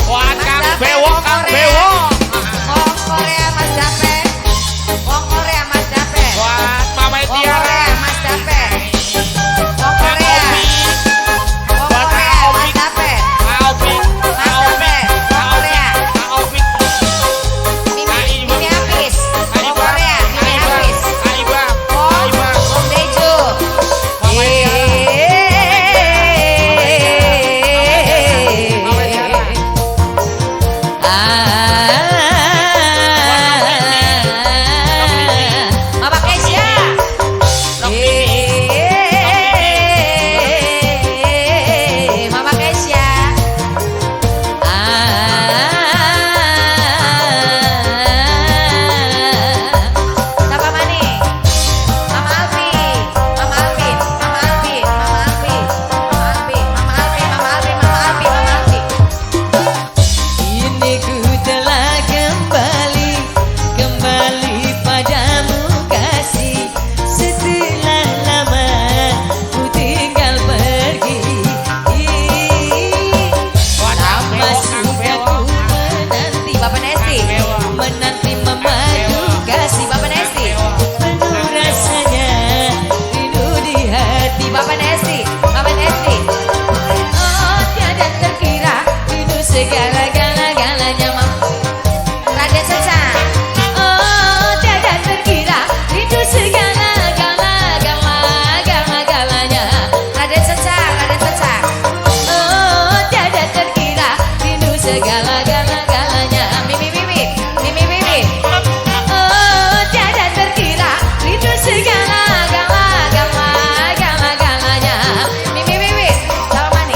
Wah, Kang Bewo, Kang Bewo. Wong Korea Mas Dape. Wong Korea Mas Dape. Wah, Mama Wong Tiara. Korea Mas Dape. Wong Korea. Wong Korea Mas Dape. Aopi, Aopi, Korea. Aopi. Mimi Hafiz. Wong Korea Mimi Hafiz. Aiba, Wong Deju. Mama Tiara. Mama Kesia. Mama Kesia. Siapa mani? Mama Alfi. Mama Alvin. Mama Alvin. Mama Alfi. Mama Alfi. Mama Alfi. Mama Alfi. Mama Alfi. Mama Alfi. Kini ku telah kembali padamu kasih. Setelah lama ku tinggal pergi. Lama sudah ku menanti Bapak Nesti. menanti memadu kasih. Bapak Nesti. Penuh rasanya rindu di hati. Bapak Nesti. Bapak Nesti. Oh tiada terkira rindu segala-galanya Raden Seca. Oh tiada terkira rindu segala-galanya Raden Seca. Raden Seca. Oh tiada terkira rindu segala-galanya Mimi Mimi. Mimi Mimi. Oh tiada terkira rindu segala-galanya Mimi Mimi. Sama mani.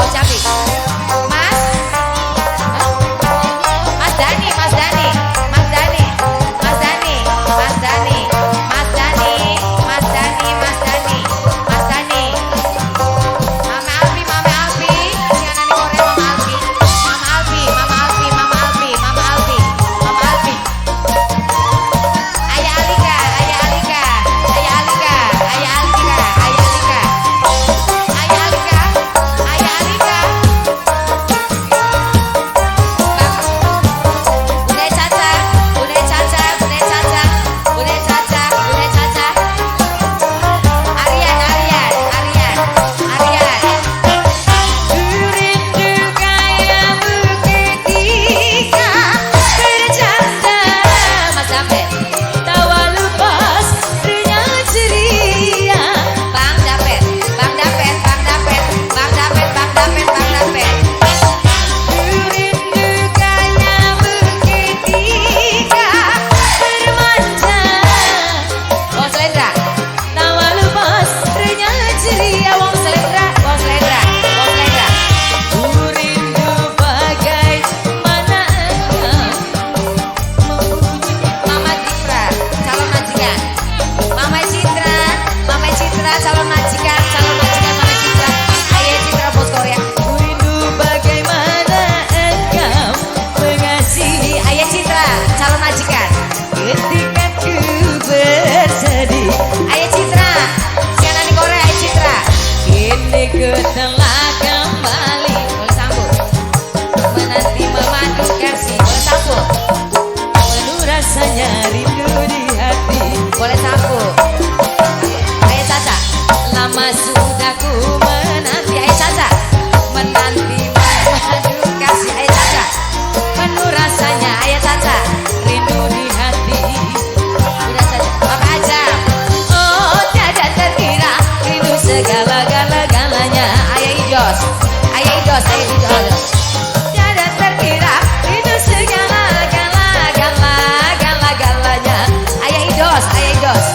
Oh cantik. Mas. Mas Dani. Mas Dani. Mas Dani. Mas Dani. Mas Dani. Mas Dani. Mas Dani. Mas Dani. Mas Dani. Mama Alfi. Mama Alfi. Sianan di Korea Mama Alfi. Mama Alfi. Mama Alfi. Mama Alfi. Mama Alfi. Mama Alfi. Ayah Alika. Ayah Alika. Ayah Alika. Ayah Alika. Ayah Alika. Ayah Alika. Ayah Alika. Bude Caca. Bude Caca. Bude Caca. Bude Caca. Bude Caca. Aryan. Aryan. Aryan. Aryan. Rindu kayamu ketika bercanda Mas Dape. tawa lepas renyah ceria. Bang Dapet. Bang Dapet. Bang Dapet. Bang Dapet. Bang Dapet. Bang Dapet. Rindu kayamu ketika bermanja Wong Selendra. tawa lepas renyah ceria. Wong Selendra. Wong Selendra. Wong Selendra. Rindu bagaimana engkau memujinya. Mama Citra, calon majikan. Mama Citra, Mama Citra, calon majikan, calon majikan Mama Citra. Ayah Citra bos Korea. Rindu bagaimana engkau mengasihi Ayah Citra, calon majikan. ketika ku bersedih. Ayah Citra, sianan di Korea. Ayah Citra. Kini ku telah kembali Boleh sambut. Menanti memadu kasih. Boleh sambut. penuh rasanya rindu di hati. Boleh sambut. Ayah Caca. Lama sudah ku menanti. Ayah Caca. Menanti memadu kasih. Ayah Caca. Penuh rasanya Ayah Caca. rindu di hati. Udah saja. Bapak Ajam. Oh tiada terkira rindu segala-galanya. Ayah Ijos. Ayah Ijos. Ayah Ijos. Tiada terkira rindu segala-galanya. Ayah Idos. Ayah Idos.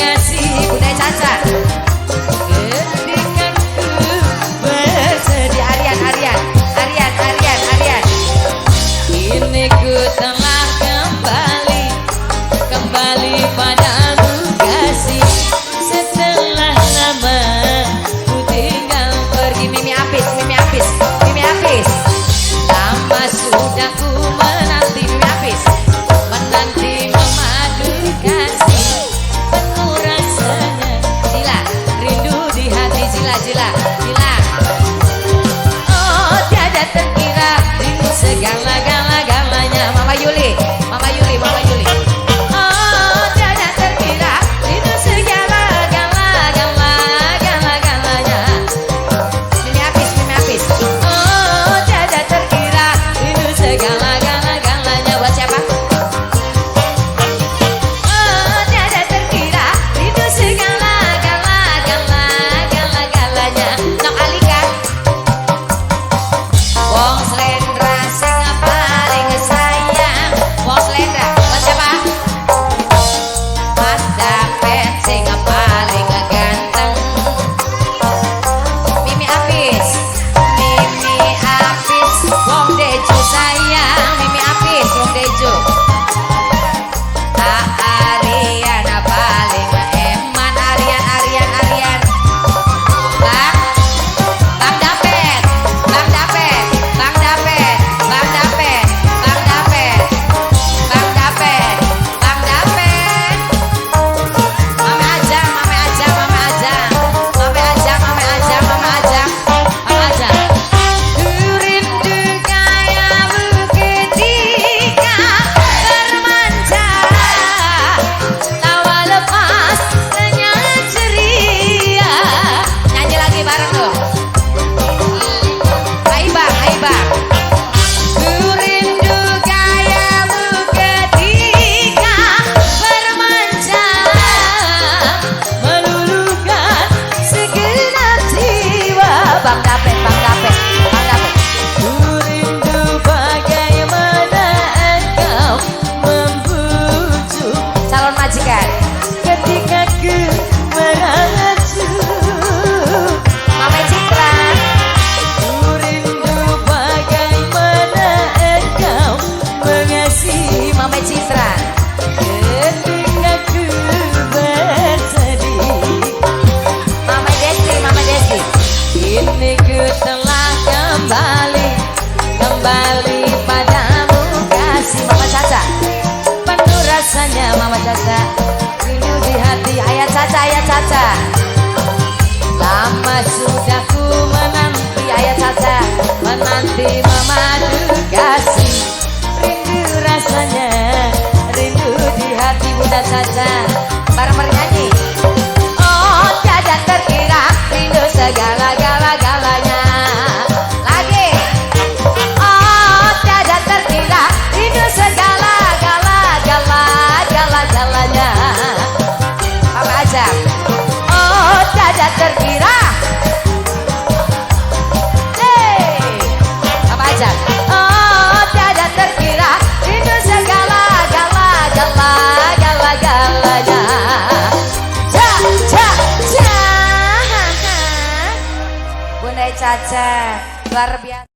mengasihi Bunda Caca. ketika ku bersedih. Aryan. Kini ku telah kembali padamu kasih. Setelah lama ku tinggal pergi. Mimi Apis. Lama sudah ku menanti memadu kasih. Penuh rasanya Zila. rindu di hati. Zila. Oh tiada terkira rindu segala-galanya. Mama Yuli. Oh tiada terkira rindu segala-galanya. Mimi Apis. Oh tiada terkira rindu segala-galanya. Buat siapa? Oh tiada terkira rindu segala-galanya. Nok Alika. Wong Slendra sing paling sayang. Wong Slendra. Buat siapa? Mas David sing paling ganteng. Mimi Apis. Wong Dejo sayang. Mimi Apis. Wong Dejo. Arian paling eman. Arian. Bang David. Mame Ajang. Ku rindu gayamu ketika bermanja, tawa lepas senyum ceria. Nyanyi lagi bareng tuh. Aiba. Ku rindu gayamu ketika bermanja, meluluhkan segenap jiwa. Bang David. Ku rindu bagaimana engkau membujuk Calon majikan. ketika ku merajuk. Mama Citra. Ku rindu bagaimana engkau mengasihi Mama Citra. ketika ku bersedih. Mama Desti. Kini ku telah kembali padamu kasih. Mama Caca. Penuh rasanya Mama Caca, rindu di hati. Ayah Caca. Lama sudah ku menanti Ayah Caca. memadu kasih. Rindu rasanya, rindu di hati Bunda Caca. Bareng bernyanyi. Oh tiada terkira rindu segala-galanya. Lagi. Oh tiada terkira rindu segala-galanya. Papa Ajang. Oh tiada terkira. Papa Ajang. Oh tiada terkira rindu segala-galanya. Bunda Caca luar biasa.